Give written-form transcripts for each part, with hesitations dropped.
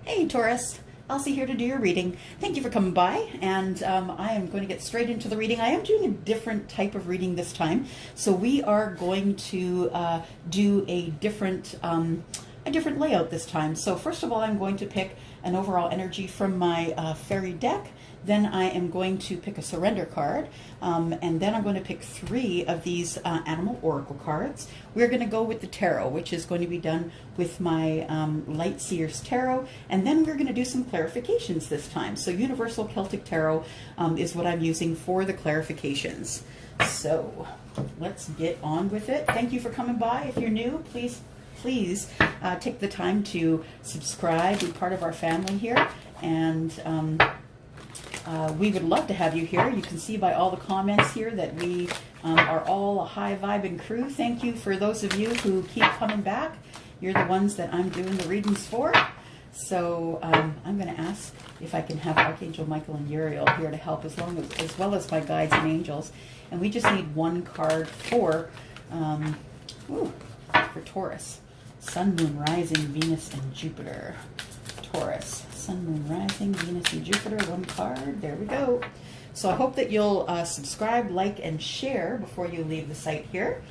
Hey Taurus, Elsie here to do your reading. Thank you for coming by, and I am going to get straight into the reading. I am doing a different type of reading this time, so we are going to do a different layout this time. So first of all, I'm going to pick an overall energy from my fairy deck. Then I am going to pick a surrender card, and then I'm going to pick 3 of these animal oracle cards. We're going to go with the tarot, which is going to be done with my Light Seers Tarot, and then we're going to do some clarifications this time. So Universal Celtic Tarot is what I'm using for the clarifications. So let's get on with it. Thank you for coming by. If you're new, please take the time to subscribe, be part of our family here, and we would love to have you here. You can see by all the comments here that we are all a high vibing crew. Thank you for those of you who keep coming back. You're the ones that I'm doing the readings for. So I'm going to ask if I can have Archangel Michael and Uriel here to help, as well as my guides and angels. And we just need one card for Taurus. Sun, Moon, Rising, Venus, and Jupiter. Taurus. Sun, Moon, Rising, Venus, and Jupiter. One card. There we go. So I hope that you'll subscribe, like, and share before you leave the site here.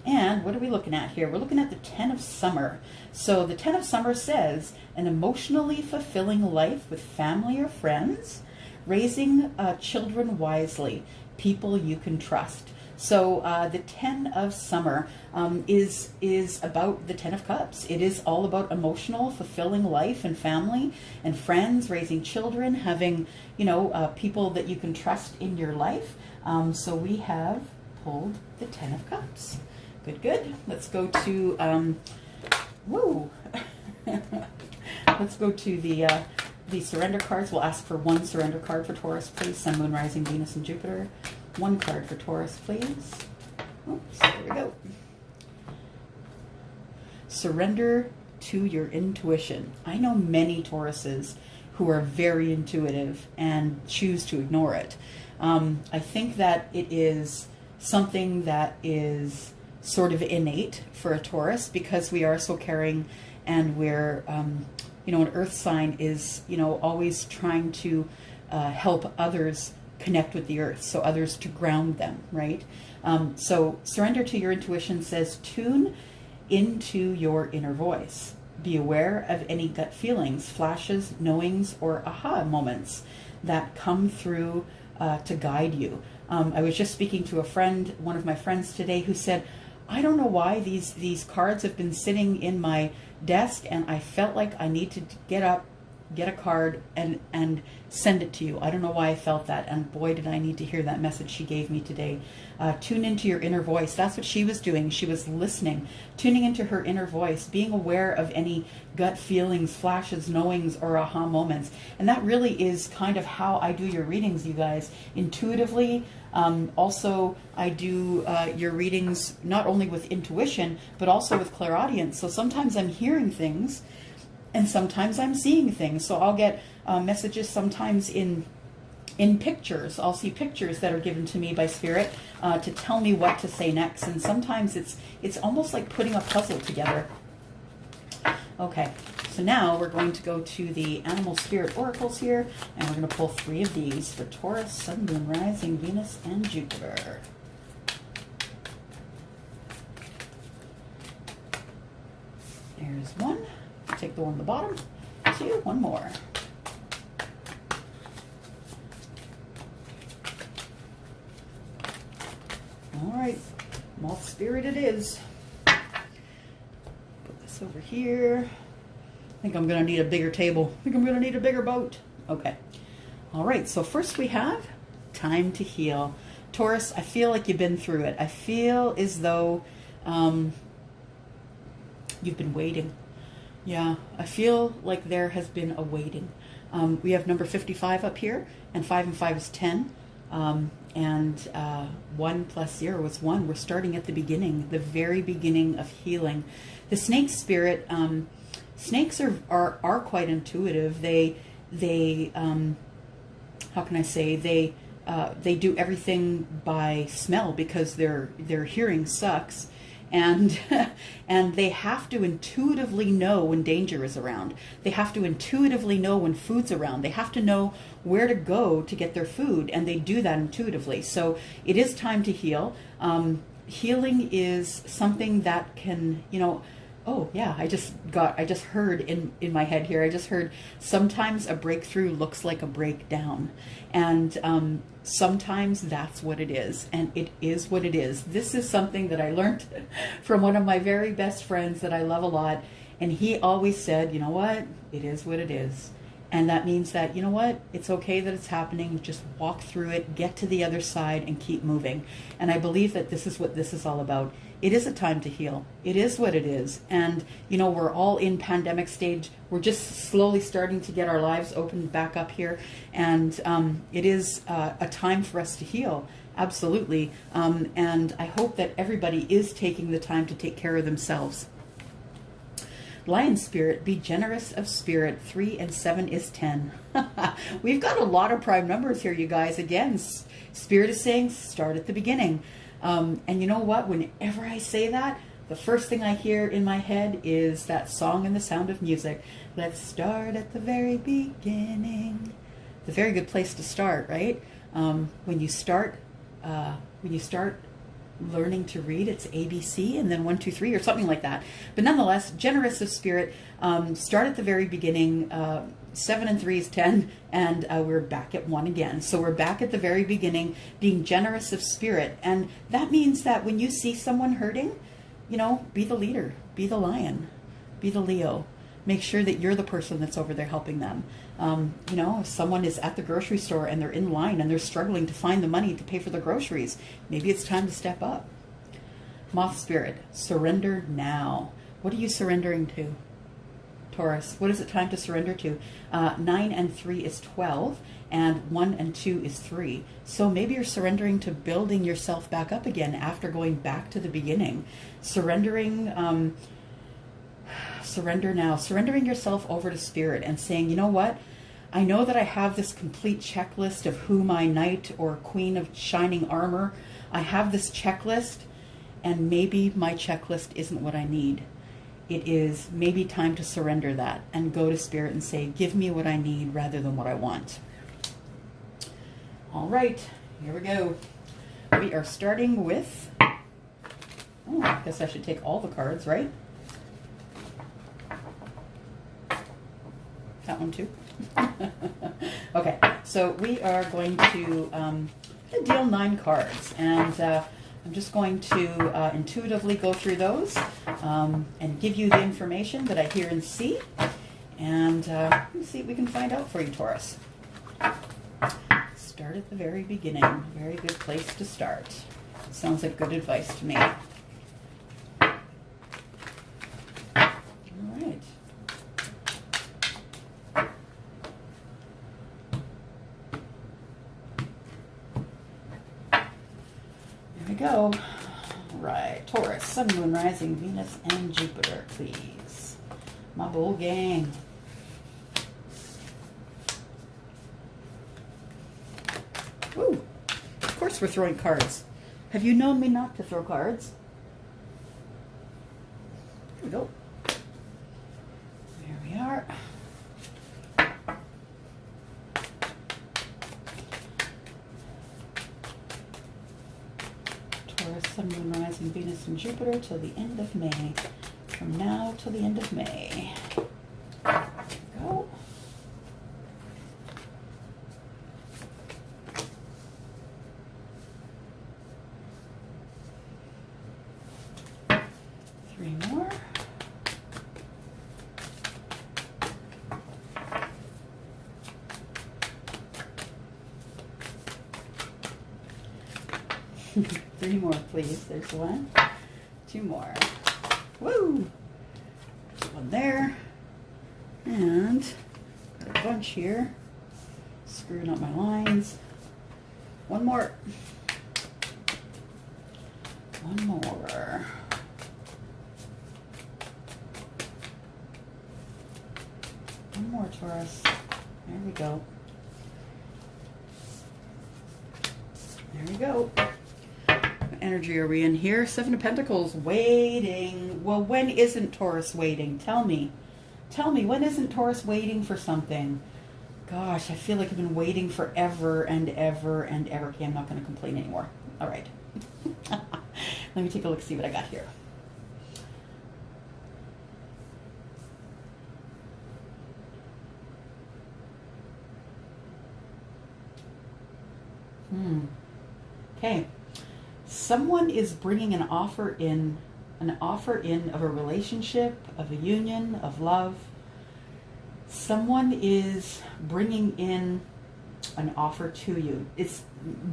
And what are we looking at here? We're looking at the 10 of Summer. So the 10 of Summer says, an emotionally fulfilling life with family or friends, raising children wisely, people you can trust. So the 10 of Summer is about the 10 of Cups. It is all about emotional, fulfilling life and family and friends, raising children, having, people that you can trust in your life. So we have pulled the 10 of Cups. Good, good. Let's go to, let's go to the surrender cards. We'll ask for one surrender card for Taurus, please. Sun, Moon, Rising, Venus, and Jupiter. One card for Taurus, please. Oops, there we go. Surrender to your intuition. I know many Tauruses who are very intuitive and choose to ignore it. I think that it is something that is sort of innate for a Taurus because we are so caring, and we're, an earth sign is, always trying to help others connect with the earth, so others to ground them, right? So surrender to your intuition says tune into your inner voice. Be aware of any gut feelings, flashes, knowings, or aha moments that come through to guide you. I was just speaking to a friend, one of my friends today, who said, I don't know why these cards have been sitting in my desk, and I felt like I need to get up, get a card, and send it to you. I don't know why I felt that, and boy, did I need to hear that message she gave me today. Tune into your inner voice. That's what she was doing. She was listening, tuning into her inner voice, being aware of any gut feelings, flashes, knowings, or aha moments. And that really is kind of how I do your readings, you guys, intuitively. Also, I do your readings not only with intuition, but also with clairaudience. So sometimes I'm hearing things, and sometimes I'm seeing things. So I'll get messages sometimes in pictures. I'll see pictures that are given to me by Spirit to tell me what to say next. And sometimes it's almost like putting a puzzle together. Okay, so now we're going to go to the Animal Spirit Oracles here, and we're going to pull 3 of these for Taurus, Sun, Moon, Rising, Venus, and Jupiter. There's one. Take the one on the bottom. 2, one more. All right, Moth Spirit it is. Put this over here. I think I'm going to need a bigger table. I think I'm going to need a bigger boat. Okay. All right, so first we have time to heal. Taurus, I feel like you've been through it. I feel as though you've been waiting. Yeah, I feel like there has been a waiting. We have number 55 up here, and 5 and 5 is 10. And 1 plus 0 is 1. We're starting at the beginning, the very beginning of healing. The snake spirit, snakes are quite intuitive. They how can I say, they do everything by smell because their hearing sucks. and and they have to intuitively know when danger is around. They have to intuitively know when food's around. They have to know where to go to get their food, and they do that intuitively. So it is time to heal. Healing is something that can, you know, oh yeah, I just heard in my head here, I just heard sometimes a breakthrough looks like a breakdown. And sometimes that's what it is. And it is what it is. This is something that I learned from one of my very best friends that I love a lot. And he always said, you know what? It is what it is. And that means that, you know what? It's okay that it's happening. Just walk through it, get to the other side, and keep moving. And I believe that this is what this is all about. It is a time to heal. It is what it is. And, you know, we're all in pandemic stage. We're just slowly starting to get our lives opened back up here. And it is a time for us to heal. Absolutely. And I hope that everybody is taking the time to take care of themselves. Lion spirit, be generous of spirit. 3 and 7 is 10. We've got a lot of prime numbers here, you guys. Again, spirit is saying start at the beginning. And you know what? Whenever I say that, the first thing I hear in my head is that song and the Sound of Music. Let's start at the very beginning. It's a very good place to start, right? When you start learning to read, it's ABC and then 1, 2, 3 or something like that. But nonetheless, generous of spirit, start at the very beginning. 7 and 3 is 10, and we're back at 1 again. So we're back at the very beginning, being generous of spirit. And that means that when you see someone hurting, you know, be the leader, be the lion, be the Leo. Make sure that you're the person that's over there helping them. You know, if someone is at the grocery store and they're in line and they're struggling to find the money to pay for the groceries, maybe it's time to step up. Moth spirit, surrender now. What are you surrendering to? Taurus, what is it time to surrender to? 9 and 3 is 12, and 1 and 2 is 3. So maybe you're surrendering to building yourself back up again after going back to the beginning. Surrendering, surrender now. Surrendering yourself over to spirit and saying, you know what? I know that I have this complete checklist of who my knight or queen of shining armor. I have this checklist, and maybe my checklist isn't what I need. It is maybe time to surrender that and go to spirit and say, give me what I need rather than what I want. All right, here we go. We are starting with, oh, I guess I should take all the cards, right? That one too. Okay, so we are going to deal 9 cards, and I'm just going to intuitively go through those and give you the information that I hear and see, and let's see what we can find out for you, Taurus. Start at the very beginning. Very good place to start. Sounds like good advice to me. All right. There we go. All right, Taurus, Sun, Moon, Rising, Venus, and Jupiter, please. My bull gang. Woo! Of course we're throwing cards. Have you known me not to throw cards? Here we go. There we are. Taurus, Sun, Moon, Rising, Venus, and Jupiter till the end of May. From now till the end of May. There we go. Three more. Three more, please. There's one. 2 more. Woo! There's one there. And got a bunch here. Screwing up my lines. One more. One more. One more, Taurus. There we go. There we go. energy are we in here? Seven of Pentacles, waiting. Well, when isn't Taurus waiting? Tell me. Tell me, when isn't Taurus waiting for something? Gosh, I feel like I've been waiting forever and ever and ever. Okay, I'm not going to complain anymore. All right. Let me take a look, see what I got here. Okay. Someone is bringing an offer in of a relationship, of a union, of love. Someone is bringing in an offer to you. It's,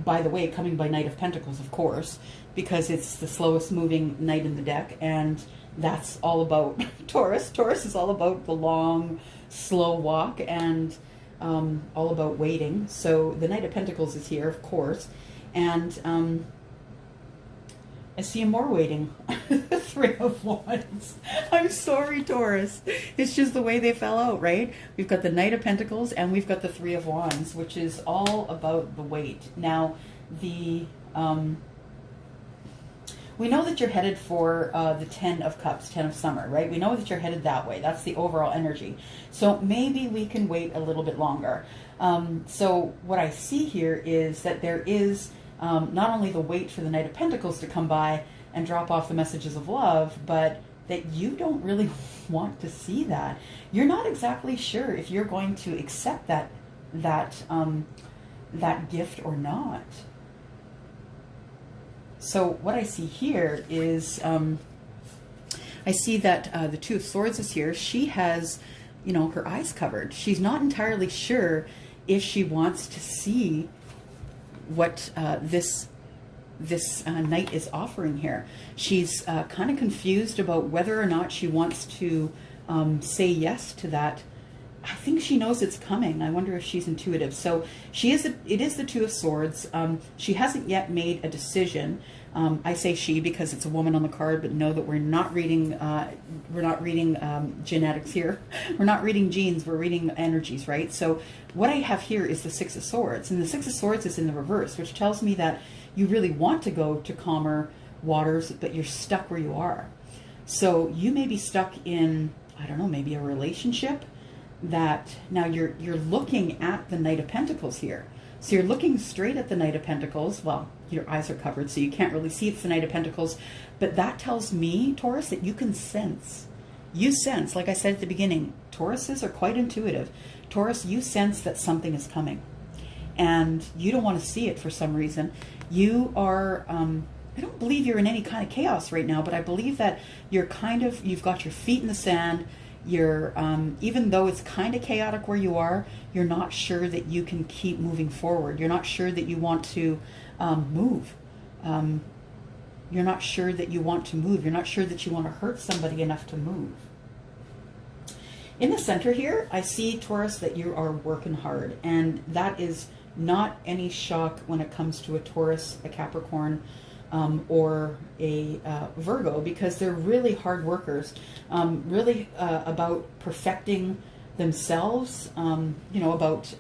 by the way, coming by Knight of Pentacles, of course, because it's the slowest moving knight in the deck, and that's all about Taurus. Taurus is all about the long, slow walk, and all about waiting. So the Knight of Pentacles is here, of course, and I see more waiting. Three of Wands. I'm sorry, Taurus. It's just the way they fell out, right? We've got the Knight of Pentacles and we've got the Three of Wands, which is all about the wait. Now, we know that you're headed for the Ten of Cups, Ten of Summer, right? We know that you're headed that way. That's the overall energy. So maybe we can wait a little bit longer. So what I see here is that there is not only the wait for the Knight of Pentacles to come by and drop off the messages of love, but that you don't really want to see that. You're not exactly sure if you're going to accept that gift or not. So what I see here is, I see that the Two of Swords is here. She has, you know, her eyes covered. She's not entirely sure if she wants to see what this knight is offering here. She's kind of confused about whether or not she wants to say yes to that. I think she knows it's coming. I wonder if she's intuitive. So she is. It is the Two of Swords. She hasn't yet made a decision. I say she because it's a woman on the card, but know that we're not reading. We're not reading genetics here. We're not reading genes. We're reading energies, right? So what I have here is the Six of Swords, and the Six of Swords is in the reverse, which tells me that you really want to go to calmer waters, but you're stuck where you are. So you may be stuck in, I don't know, maybe a relationship that now you're looking at the Knight of Pentacles here. So you're looking straight at the Knight of Pentacles. Well, your eyes are covered, so you can't really see it's the Knight of Pentacles. But that tells me, Taurus, that you can sense. You sense, like I said at the beginning, Tauruses are quite intuitive. Taurus, you sense that something is coming. And you don't want to see it for some reason. You are, I don't believe you're in any kind of chaos right now, but I believe that you're kind of, you've got your feet in the sand. You're, even though it's kind of chaotic where you are, you're not sure that you can keep moving forward. You're not sure that you want to move. You're not sure that you want to move. You're not sure that you want to hurt somebody enough to move. In the center here, I see, Taurus, that you are working hard, and that is not any shock when it comes to a Taurus, a Capricorn, or a Virgo, because they're really hard workers, really about perfecting themselves, you know, about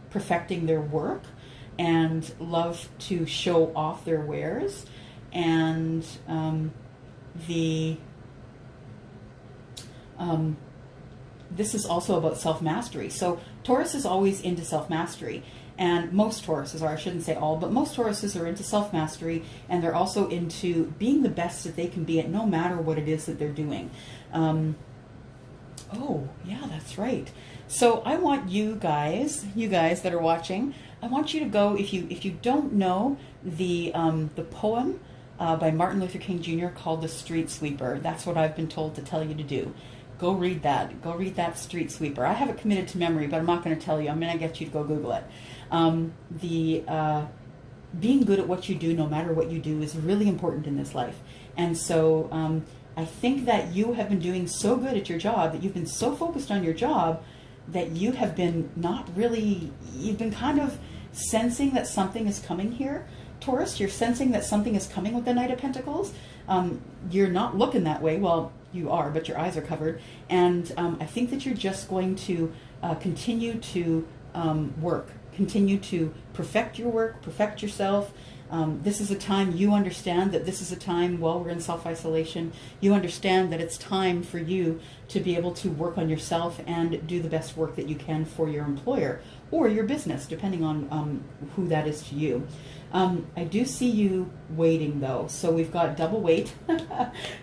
perfecting their work, and love to show off their wares, and this is also about self-mastery. So Taurus is always into self-mastery. And most Tauruses are, I shouldn't say all, but most Tauruses are into self-mastery, and they're also into being the best that they can be at no matter what it is that they're doing. Oh, yeah, that's right. So I want you guys that are watching, I want you to go, if you don't know the poem by Martin Luther King Jr. called The Street Sweeper, that's what I've been told to tell you to do. Go read that. Go read that Street Sweeper. I have it committed to memory, but I'm not going to tell you. I'm going to get you to go Google it. Being good at what you do, no matter what you do, is really important in this life. And so I think that you have been doing so good at your job, that you've been so focused on your job, that you have been not really, you've been kind of sensing that something is coming here. Taurus, you're sensing that something is coming with the Knight of Pentacles. You're not looking that way. Well, you are, but your eyes are covered. And I think that you're just going to continue to work, continue to perfect your work, perfect yourself, This is a time you understand that this is a time while we're in self-isolation, you understand that it's time for you to be able to work on yourself and do the best work that you can for your employer or your business, depending on who that is to you. I do see you waiting though. So we've got double wait,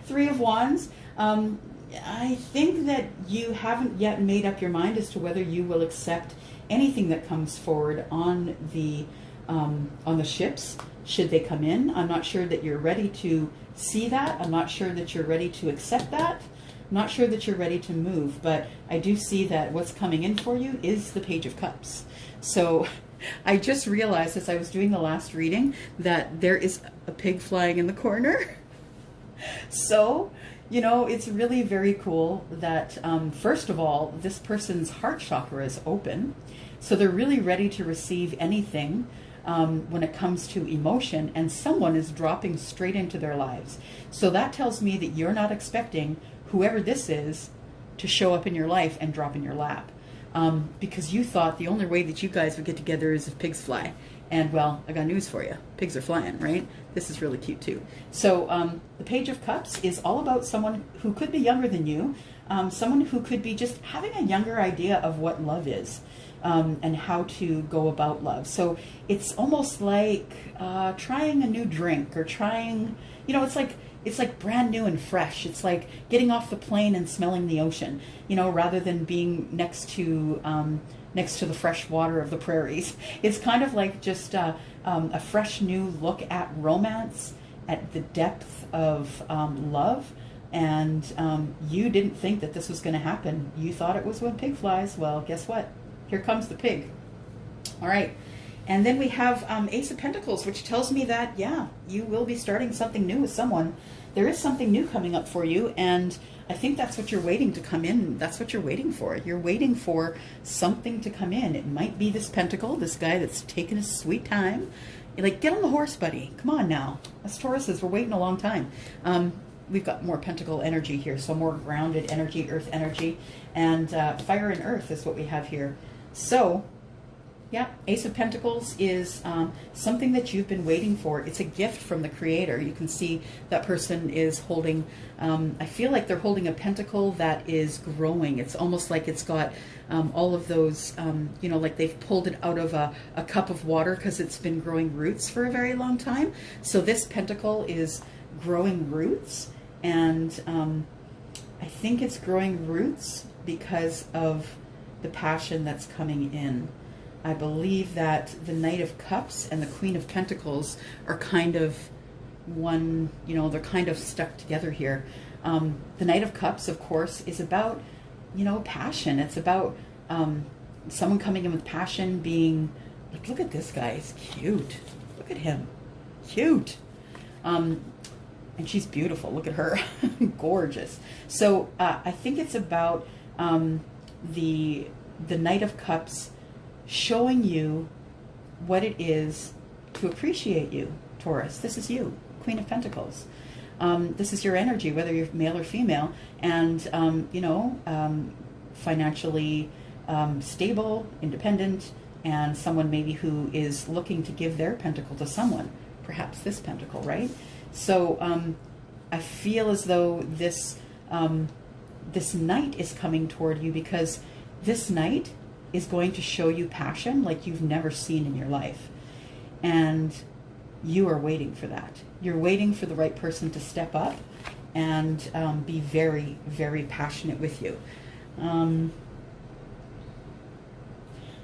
3 of Wands. I think that you haven't yet made up your mind as to whether you will accept anything that comes forward on the ships, should they come in. I'm not sure that you're ready to see that. I'm not sure that you're ready to accept that. I'm not sure that you're ready to move, but I do see that what's coming in for you is the Page of Cups. So I just realized as I was doing the last reading that there is a pig flying in the corner. So, you know, it's really very cool that, first of all, this person's heart chakra is open. So they're really ready to receive anything when it comes to emotion, and someone is dropping straight into their lives. So that tells me that you're not expecting whoever this is to show up in your life and drop in your lap. Because you thought the only way that you guys would get together is if pigs fly. And well, I got news for you. Pigs are flying, right? This is really cute too. So the Page of Cups is all about someone who could be younger than you, someone who could be just having a younger idea of what love is, and how to go about love. So it's almost like trying a new drink, or trying, you know, it's like brand new and fresh. It's like getting off the plane and smelling the ocean, you know, rather than being next to the fresh water of the prairies. It's kind of like just a fresh new look at romance, at the depth of love. And you didn't think that this was going to happen. You thought it was when pig flies. Well, guess what? Here comes the pig. All right. And then we have Ace of Pentacles, which tells me that, yeah, you will be starting something new with someone. There is something new coming up for you, and I think that's what you're waiting to come in. That's what you're waiting for. You're waiting for something to come in. It might be this Pentacle, this guy that's taking his sweet time. You're like, get on the horse, buddy. Come on now. Us Tauruses, we're waiting a long time. We've got more Pentacle energy here, so more grounded energy, earth energy, and fire and earth is what we have here. So, yeah, Ace of Pentacles is something that you've been waiting for. It's a gift from the Creator. You can see that person is holding, I feel like they're holding a pentacle that is growing. It's almost like it's got all of those, you know, like they've pulled it out of a cup of water because it's been growing roots for a very long time. So this pentacle is growing roots, and I think it's growing roots because of the passion that's coming in. I believe that the Knight of Cups and the Queen of Pentacles are kind of one, you know, they're kind of stuck together here. The Knight of Cups, of course, is about, you know, passion. It's about someone coming in with passion, being like, look at this guy, he's cute. Look at him, cute. And she's beautiful. Look at her, gorgeous. So I think it's about the Knight of Cups showing you what it is to appreciate you, Taurus. This is you, Queen of Pentacles. This is your energy, whether you're male or female, and you know, financially stable, independent, and someone maybe who is looking to give their pentacle to someone, perhaps this pentacle, right? So I feel as though this this knight is coming toward you, because this knight is going to show you passion like you've never seen in your life. And you are waiting for that. You're waiting for the right person to step up and be very, very passionate with you.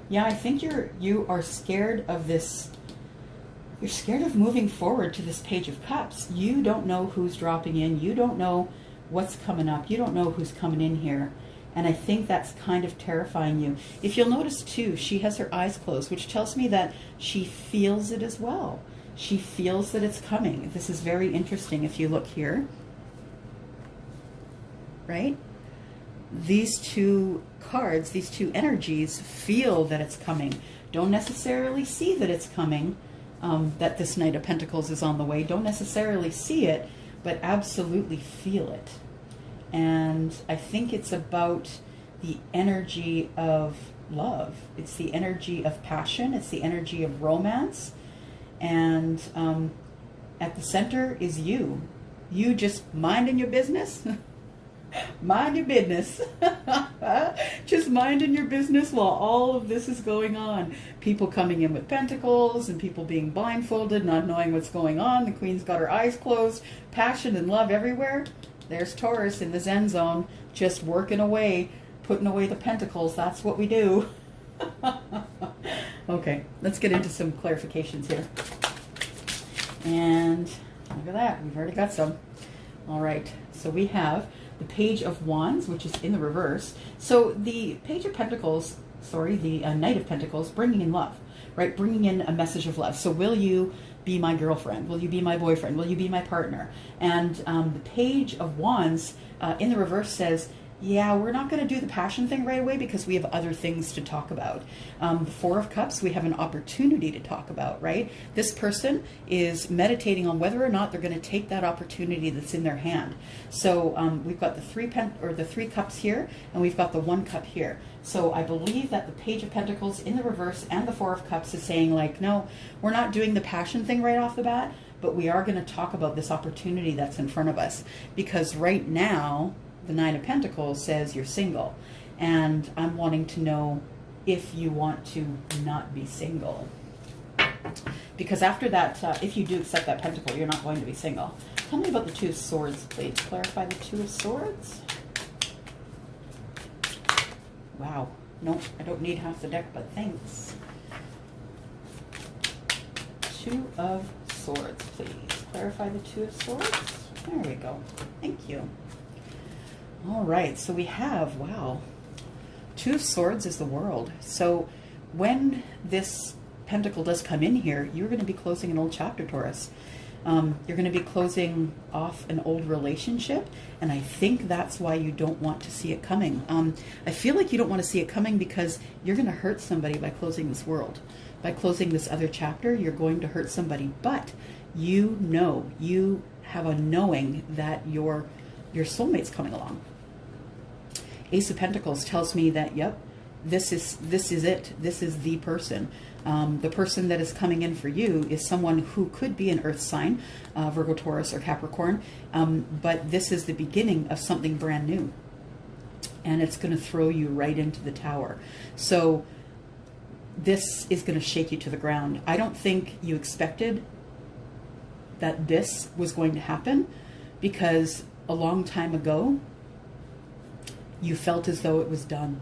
Yeah, I think you are scared of this. You're scared of moving forward to this Page of Cups. You don't know who's dropping in. You don't know what's coming up. You don't know who's coming in here. And I think that's kind of terrifying you. If you'll notice too, she has her eyes closed, which tells me that she feels it as well. She feels that it's coming. This is very interesting if you look here. Right? These two cards, these two energies feel that it's coming. Don't necessarily see that it's coming, that this Knight of Pentacles is on the way. Don't necessarily see it, but absolutely feel it. And I think it's about the energy of love. It's the energy of passion. It's the energy of romance. And at the center is you. You just minding your business. Mind your business. Just minding your business while all of this is going on. People coming in with pentacles and people being blindfolded, not knowing what's going on. The Queen's got her eyes closed. Passion and love everywhere. There's Taurus in the Zen zone, just working away, putting away the pentacles. That's what we do. Okay, let's get into some clarifications here. And look at that. We've already got some. All right, so we have the Page of Wands, which is in the reverse. So the Page of Pentacles, sorry, the Knight of Pentacles, bringing in love, right? Bringing in a message of love. So will you be my girlfriend? Will you be my boyfriend? Will you be my partner? And the Page of Wands in the reverse says, yeah, we're not going to do the passion thing right away because we have other things to talk about. The Four of Cups, we have an opportunity to talk about, right? This person is meditating on whether or not they're going to take that opportunity that's in their hand. So we've got the three cups here, and we've got the 1 cup here. So I believe that the Page of Pentacles in the reverse and the Four of Cups is saying, like, no, we're not doing the passion thing right off the bat, but we are going to talk about this opportunity that's in front of us. Because right now, the Nine of Pentacles says you're single, and I'm wanting to know if you want to not be single. Because after that, if you do accept that pentacle, you're not going to be single. Tell me about the Two of Swords, please. Clarify the Two of Swords. Wow. No, I don't need half the deck, but thanks. Two of Swords, please. Clarify the Two of Swords. There we go. Thank you. All right, so we have, wow, Two of Swords is the World. So when this pentacle does come in here, you're going to be closing an old chapter, Taurus. You're going to be closing off an old relationship, and I think that's why you don't want to see it coming. I feel like you don't want to see it coming because you're going to hurt somebody by closing this world. By closing this other chapter, you're going to hurt somebody, but you know, you have a knowing that your soulmate's coming along. Ace of Pentacles tells me that, yep, this is it. This is the person. The person that is coming in for you is someone who could be an earth sign, Virgo, Taurus, or Capricorn, but this is the beginning of something brand new. And it's going to throw you right into the tower. So this is going to shake you to the ground. I don't think you expected that this was going to happen, because a long time ago, you felt as though it was done.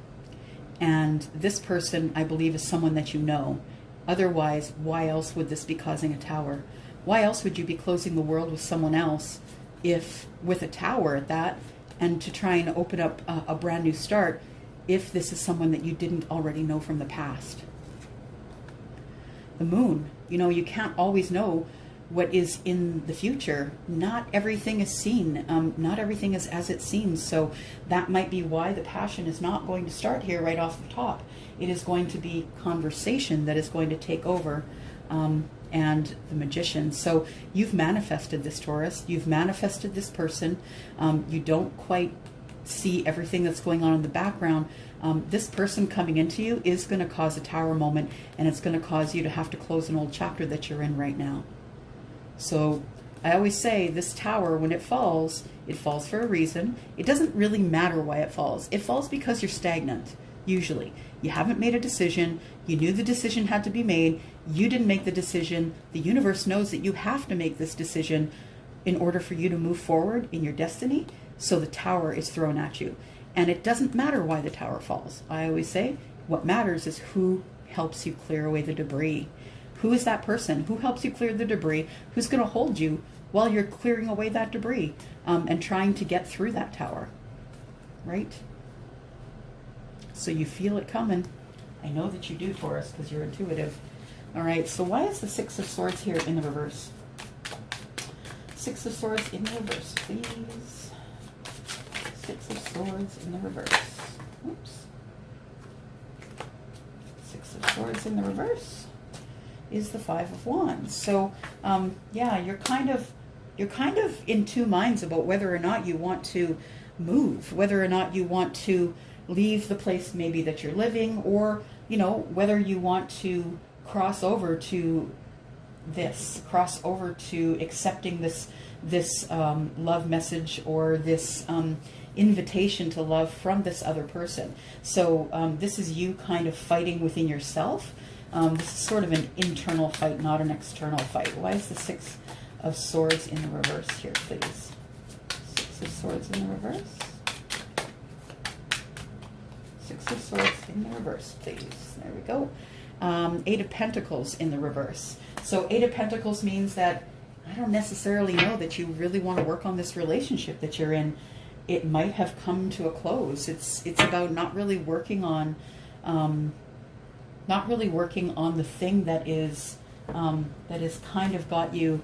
And this person, I believe, is someone that you know. Otherwise, why else would this be causing a tower? Why else would you be closing the world with someone else, if with a tower at that, and to try and open up a brand new start, if this is someone that you didn't already know from the past? The Moon, you know, you can't always know what is in the future. Not everything is seen. Not everything is as it seems. So that might be why the passion is not going to start here right off the top. It is going to be conversation that is going to take over, and the Magician. So you've manifested this, Taurus. You've manifested this person. You don't quite see everything that's going on in the background. This person coming into you is going to cause a tower moment, and it's going to cause you to have to close an old chapter that you're in right now. So I always say this tower, when it falls for a reason. It doesn't really matter why it falls. It falls because you're stagnant, usually. You haven't made a decision. You knew the decision had to be made. You didn't make the decision. The universe knows that you have to make this decision in order for you to move forward in your destiny. So the tower is thrown at you. And it doesn't matter why the tower falls. I always say what matters is who helps you clear away the debris. Who is that person? Who helps you clear the debris? Who's going to hold you while you're clearing away that debris, and trying to get through that tower, right? So you feel it coming. I know that you do, Taurus, because you're intuitive. All right, so why is the Six of Swords here in the reverse? Six of Swords in the reverse, please. Six of Swords in the reverse. Oops. Six of Swords in the reverse is the Five of Wands. So yeah, you're kind of in two minds about whether or not you want to move, whether or not you want to leave the place maybe that you're living, or, you know, whether you want to cross over to this, cross over to accepting this love message, or this invitation to love from this other person. So this is you kind of fighting within yourself. This is sort of an internal fight, not an external fight. Why is the Six of Swords in the reverse here, please? Six of Swords in the reverse. Six of Swords in the reverse, please. There we go. Eight of Pentacles in the reverse. So Eight of Pentacles means that I don't necessarily know that you really want to work on this relationship that you're in. It might have come to a close. It's about not really working on the thing that is kind of got you,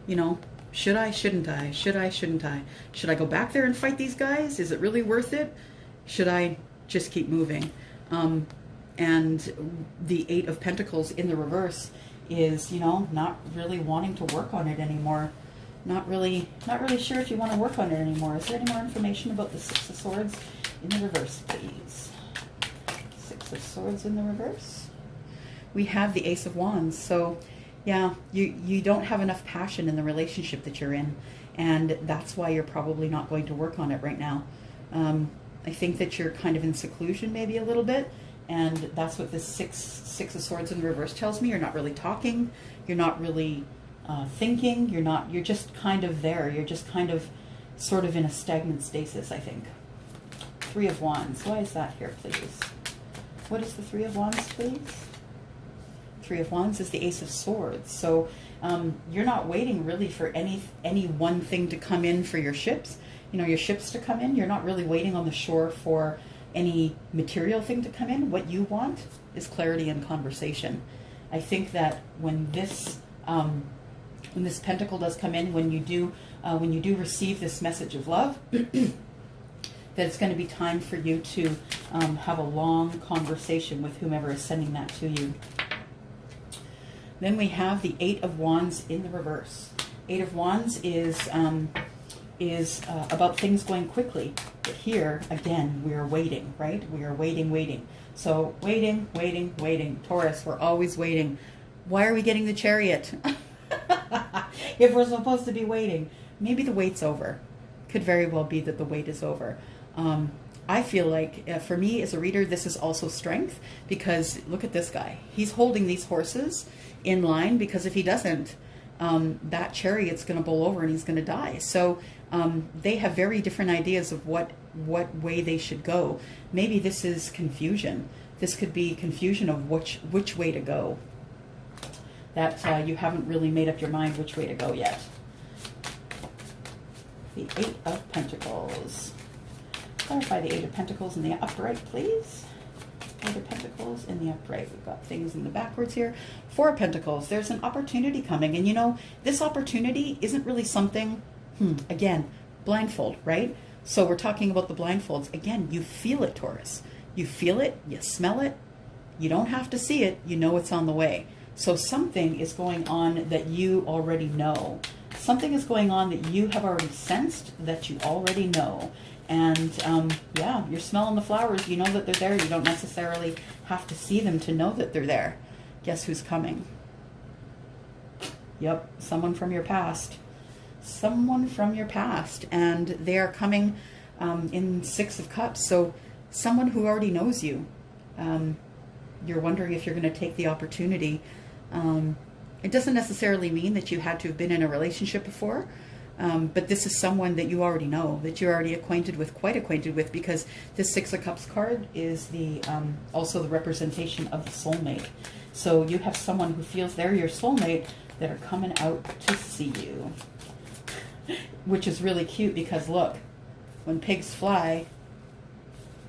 you know, should I, shouldn't I? Should I, shouldn't I? Should I go back there and fight these guys? Is it really worth it? Should I just keep moving? And the Eight of Pentacles in the reverse is, you know, not really wanting to work on it anymore. Not really sure if you want to work on it anymore. Is there any more information about the Six of Swords in the reverse, please? Six of Swords in the reverse. We have the Ace of Wands. So yeah, you don't have enough passion in the relationship that you're in, and that's why you're probably not going to work on it right now. I think that you're kind of in seclusion maybe a little bit, and that's what this Six of Swords in the reverse tells me. You're not really talking. You're not really thinking. You're just kind of there. You're just kind of sort of in a stagnant stasis, I think. Three of Wands. Why is that here, please? What is the Three of Wands, please? Three of Wands is the Ace of Swords. So you're not waiting really for any one thing to come in for your ships. You know, your ships to come in. You're not really waiting on the shore for any material thing to come in. What you want is clarity and conversation. I think that when this pentacle does come in, when you do receive this message of love, that it's going to be time for you to have a long conversation with whomever is sending that to you. Then we have the Eight of Wands in the reverse. Eight of Wands is about things going quickly. But here, again, we are waiting, right? We are waiting. So waiting. Taurus, we're always waiting. Why are we getting the Chariot? If we're supposed to be waiting, maybe the wait's over. Could very well be that the wait is over. I feel like, for me as a reader, this is also strength, because look at this guy. He's holding these horses in line, because if he doesn't, that chariot's going to bowl over and he's going to die. So they have very different ideas of what way they should go. Maybe this is confusion. This could be confusion of which way to go. That you haven't really made up your mind which way to go yet. The Eight of Pentacles. Clarify the Eight of Pentacles in the upright, please. Eight of Pentacles in the upright. We've got things in the backwards here. Four of Pentacles. There's an opportunity coming. And you know, this opportunity isn't really something, again, blindfold, right? So we're talking about the blindfolds. Again, you feel it, Taurus. You feel it, you smell it. You don't have to see it. You know it's on the way. So something is going on that you already know. Something is going on that you have already sensed, that you already know. And yeah, you're smelling the flowers. You know that they're there. You don't necessarily have to see them to know that they're there. Guess who's coming? Yep, someone from your past. Someone from your past. And they are coming in Six of Cups. So someone who already knows you. You're wondering if you're going to take the opportunity. It doesn't necessarily mean that you had to have been in a relationship before. But this is someone that you already know, that you're already acquainted with, quite acquainted with, because this Six of Cups card is the also the representation of the soulmate. So you have someone who feels they're your soulmate that are coming out to see you. Which is really cute, because look, when pigs fly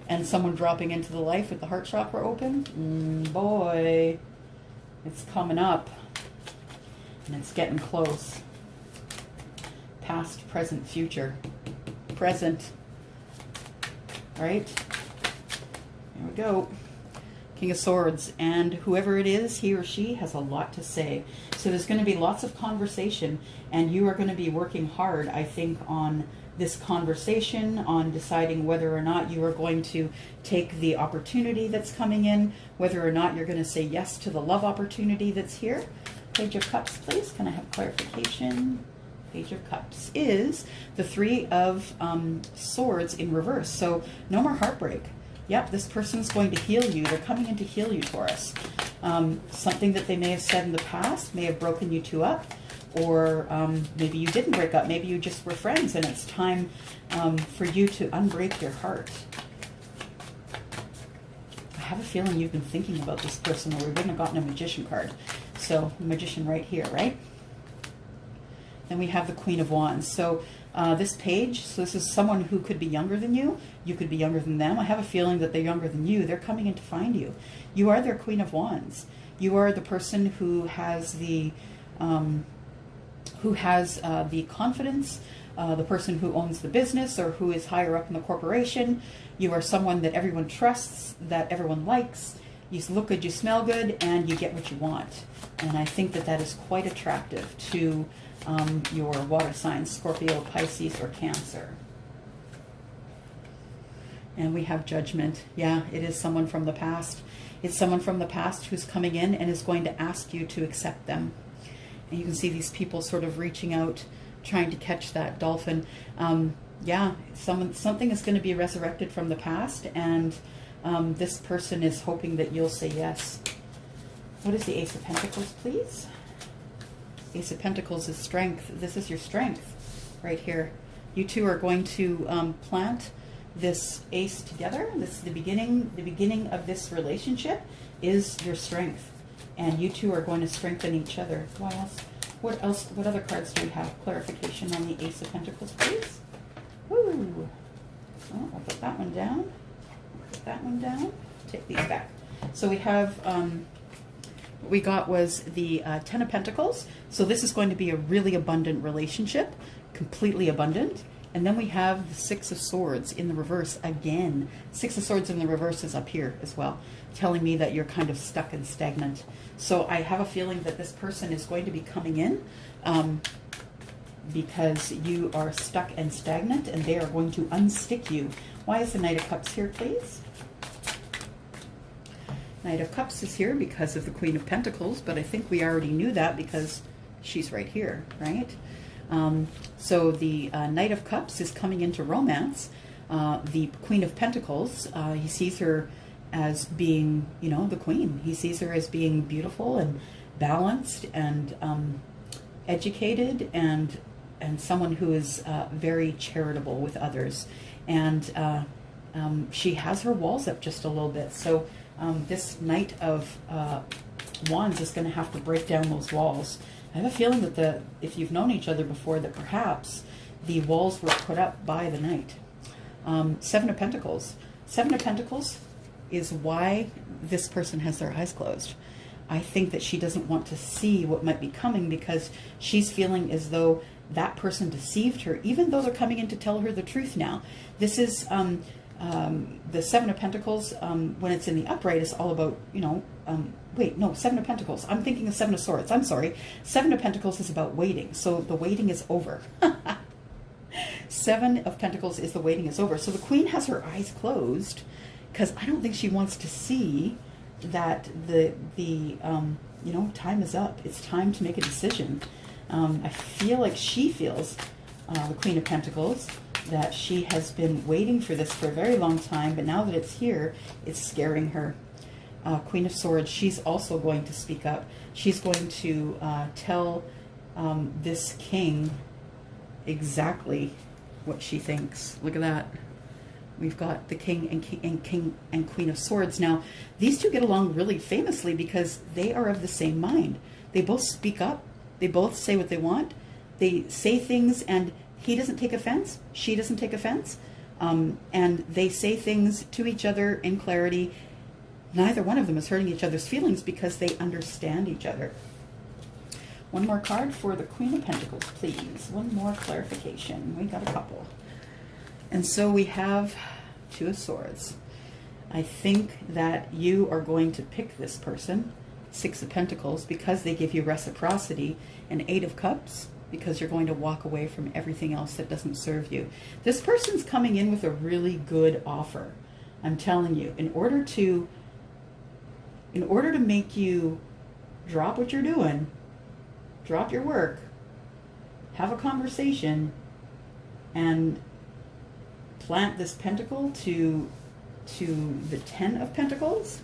and someone dropping into the life with the heart chakra open, boy, it's coming up and it's getting close. Past, present, future. Present. Right? There we go. King of Swords. And whoever it is, he or she has a lot to say. So there's going to be lots of conversation, and you are going to be working hard, I think, on this conversation, on deciding whether or not you are going to take the opportunity that's coming in, whether or not you're going to say yes to the love opportunity that's here. Page of Cups, please. Can I have clarification? Page of Cups is the Three of Swords in reverse. So no more heartbreak. Yep, this person's going to heal you. They're coming in to heal you, Taurus. Something that they may have said in the past may have broken you two up, or maybe you didn't break up. Maybe you just were friends, and it's time for you to unbreak your heart. I have a feeling you've been thinking about this person, or we wouldn't have gotten a Magician card. So, Magician right here, right? Then we have the Queen of Wands. So this page, so this is someone who could be younger than you. You could be younger than them. I have a feeling that they're younger than you. They're coming in to find you. You are their Queen of Wands. You are the person who has the confidence, the person who owns the business or who is higher up in the corporation. You are someone that everyone trusts, that everyone likes. You look good, you smell good, and you get what you want. And I think that that is quite attractive to your water signs, Scorpio, Pisces, or Cancer. And we have Judgment. Yeah, it is someone from the past. It's someone from the past who's coming in and is going to ask you to accept them. And you can see these people sort of reaching out, trying to catch that dolphin. Yeah, something is going to be resurrected from the past, and this person is hoping that you'll say yes. What is the Ace of Pentacles, please? Ace of Pentacles is strength. This is your strength right here. You two are going to plant this ace together. This is the beginning of this relationship is your strength. And you two are going to strengthen each other. What else? What other cards do we have? Clarification on the Ace of Pentacles, please. Woo! Oh, I'll put that one down. Put that one down. Take these back. So we have, what we got was the Ten of Pentacles. So this is going to be a really abundant relationship, completely abundant. And then we have the Six of Swords in the reverse again. Six of Swords in the reverse is up here as well, telling me that you're kind of stuck and stagnant. So I have a feeling that this person is going to be coming in because you are stuck and stagnant, and they are going to unstick you. Why is the Knight of Cups here, please? Knight of Cups is here because of the Queen of Pentacles, but I think we already knew that because she's right here, right? So the Knight of Cups is coming into romance. The Queen of Pentacles, he sees her as being, you know, the queen. He sees her as being beautiful and balanced and educated and someone who is very charitable with others. And she has her walls up just a little bit. So this Knight of Wands is going to have to break down those walls. I have a feeling that if you've known each other before, that perhaps the walls were put up by the Knight. Seven of Pentacles. Seven of Pentacles is why this person has their eyes closed. I think that she doesn't want to see what might be coming because she's feeling as though that person deceived her, even though they're coming in to tell her the truth now. This is the Seven of Pentacles, when it's in the upright, is all about, you know, wait, no, Seven of Pentacles. I'm thinking of Seven of Swords. I'm sorry. Seven of Pentacles is about waiting. So the waiting is over. Seven of Pentacles is the waiting is over. So the Queen has her eyes closed because I don't think she wants to see that you know, time is up. It's time to make a decision. I feel like she feels, the Queen of Pentacles, that she has been waiting for this for a very long time, but now that it's here, it's scaring her. Queen of Swords, she's also going to speak up. She's going to tell this king exactly what she thinks. Look at that. We've got the King and Queen of Swords. Now, these two get along really famously because they are of the same mind. They both speak up. They both say what they want. They say things, and he doesn't take offense. She doesn't take offense. And they say things to each other in clarity. Neither one of them is hurting each other's feelings because they understand each other. One more card for the Queen of Pentacles, please. One more clarification. We got a couple. And so we have Two of Swords. I think that you are going to pick this person, Six of Pentacles, because they give you reciprocity, and Eight of Cups, because you're going to walk away from everything else that doesn't serve you. This person's coming in with a really good offer. I'm telling you, in order to make you drop what you're doing drop your work, have a conversation, and plant this pentacle to the 10 of Pentacles,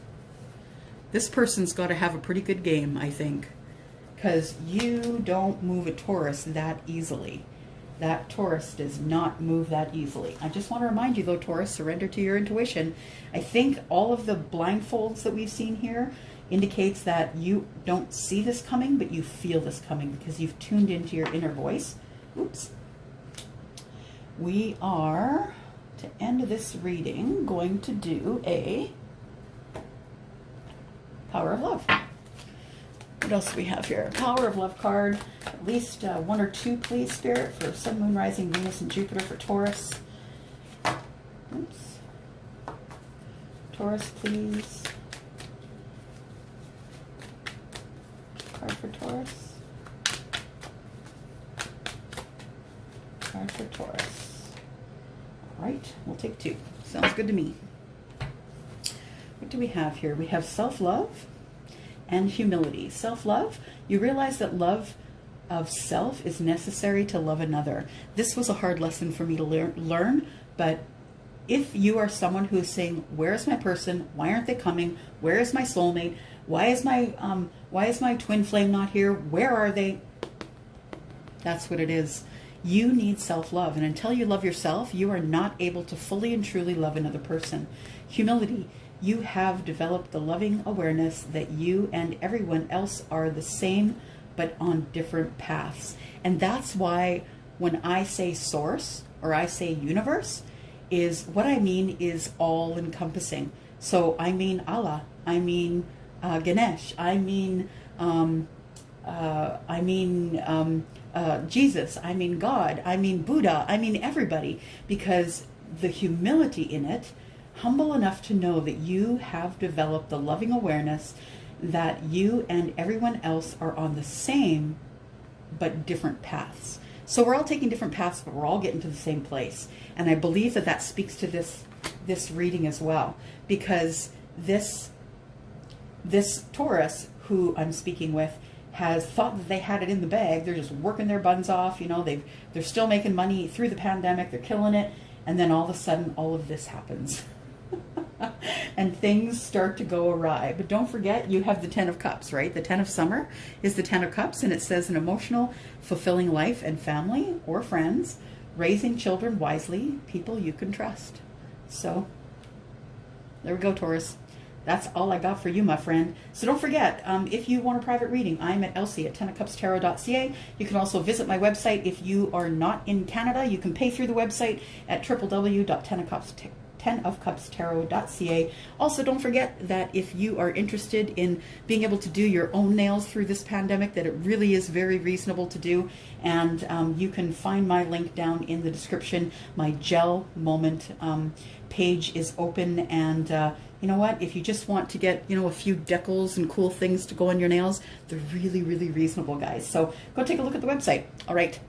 this person's got to have a pretty good game, I think, because you don't move a Taurus that easily. That Taurus does not move that easily. I just want to remind you, though, Taurus, surrender to your intuition. I think all of the blindfolds that we've seen here indicates that you don't see this coming, but you feel this coming because you've tuned into your inner voice. Oops. We are, to end this reading, going to do a Power of Love. What else do we have here? Power of Love card. At least one or two, please, Spirit, for Sun, Moon, Rising, Venus, and Jupiter for Taurus. Oops. Taurus, please. Card for Taurus. Card for Taurus. All right, we'll take two. Sounds good to me. What do we have here? We have self-love and humility. Self-love, you realize that love of self is necessary to love another. This was a hard lesson for me to learn, but if you are someone who is saying, where's my person? Why aren't they coming? Where is my soulmate? Why is my twin flame not here? Where are they? That's what it is. You need self-love, and until you love yourself, you are not able to fully and truly love another person. Humility, you have developed the loving awareness that you and everyone else are the same, but on different paths. And that's why when I say source or I say universe, is what I mean is all encompassing. So I mean Allah, I mean Ganesh, I mean Jesus, I mean God, I mean Buddha, I mean everybody, because the humility in it, humble enough to know that you have developed the loving awareness that you and everyone else are on the same but different paths. So we're all taking different paths, but we're all getting to the same place. And I believe that that speaks to this reading as well, because this Taurus who I'm speaking with has thought that they had it in the bag. They're just working their buns off. You know, they're still making money through the pandemic. They're killing it. And then all of a sudden, all of this happens. And things start to go awry. But don't forget, you have the 10 of Cups, right? The 10 of Summer is the 10 of Cups, and it says an emotional, fulfilling life and family or friends, raising children wisely, people you can trust. So there we go, Taurus. That's all I got for you, my friend. So don't forget, if you want a private reading, I'm at Elsie at tenofcupstarot.ca. You can also visit my website. If you are not in Canada, you can pay through the website at www.tenofcupstarot.ca. Also, don't forget that if you are interested in being able to do your own nails through this pandemic, that it really is very reasonable to do. And you can find my link down in the description. My Gel Moment page is open, and you know what? If you just want to get, a few decals and cool things to go on your nails, they're really, really reasonable, guys. So go take a look at the website. All right.